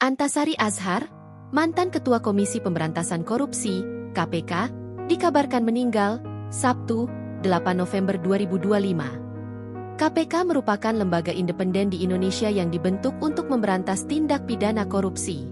Antasari Azhar, mantan Ketua Komisi Pemberantasan Korupsi, KPK, dikabarkan meninggal, Sabtu, 8 November 2025. KPK merupakan lembaga independen di Indonesia yang dibentuk untuk memberantas tindak pidana korupsi.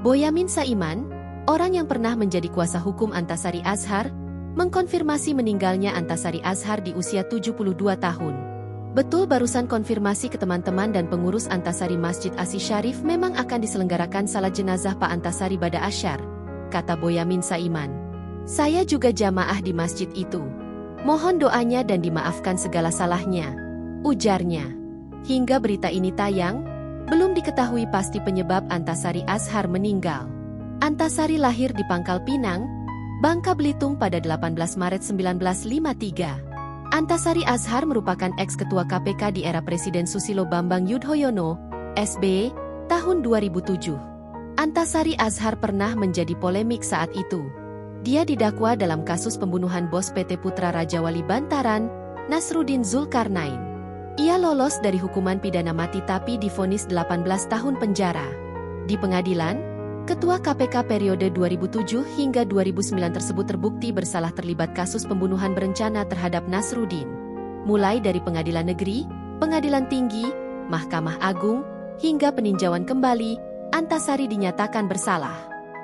Boyamin Saiman, orang yang pernah menjadi kuasa hukum Antasari Azhar, mengkonfirmasi meninggalnya Antasari Azhar di usia 72 tahun. Betul, barusan konfirmasi ke teman-teman dan pengurus Antasari Masjid Asy Syarif memang akan diselenggarakan salat jenazah Pak Antasari Bada Asyar, kata Boyamin Saiman. Saya juga jamaah di masjid itu. Mohon doanya dan dimaafkan segala salahnya, ujarnya. Hingga berita ini tayang, belum diketahui pasti penyebab Antasari Azhar meninggal. Antasari lahir di Pangkal Pinang, Bangka Belitung pada 18 Maret 1953. Antasari Azhar merupakan ex-ketua KPK di era Presiden Susilo Bambang Yudhoyono, SB, tahun 2007. Antasari Azhar pernah menjadi polemik saat itu. Dia didakwa dalam kasus pembunuhan bos PT Putra Raja Wali Bantaran, Nasruddin Zulkarnain. Ia lolos dari hukuman pidana mati tapi divonis 18 tahun penjara. Di pengadilan, Ketua KPK periode 2007 hingga 2009 tersebut terbukti bersalah terlibat kasus pembunuhan berencana terhadap Nasruddin. Mulai dari pengadilan negeri, pengadilan tinggi, Mahkamah Agung, hingga peninjauan kembali, Antasari dinyatakan bersalah.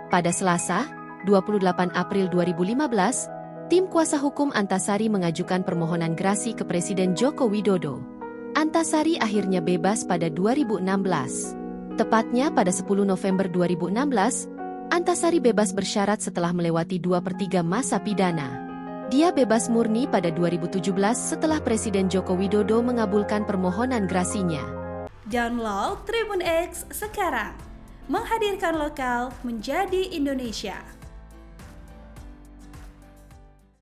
Pada Selasa, 28 April 2015, tim kuasa hukum Antasari mengajukan permohonan grasi ke Presiden Joko Widodo. Antasari akhirnya bebas pada 2016. Tepatnya pada 10 November 2016, Antasari bebas bersyarat setelah melewati 2/3 masa pidana. Dia bebas murni pada 2017 setelah Presiden Joko Widodo mengabulkan permohonan grasinya. Download Tribun X sekarang, menghadirkan lokal menjadi Indonesia.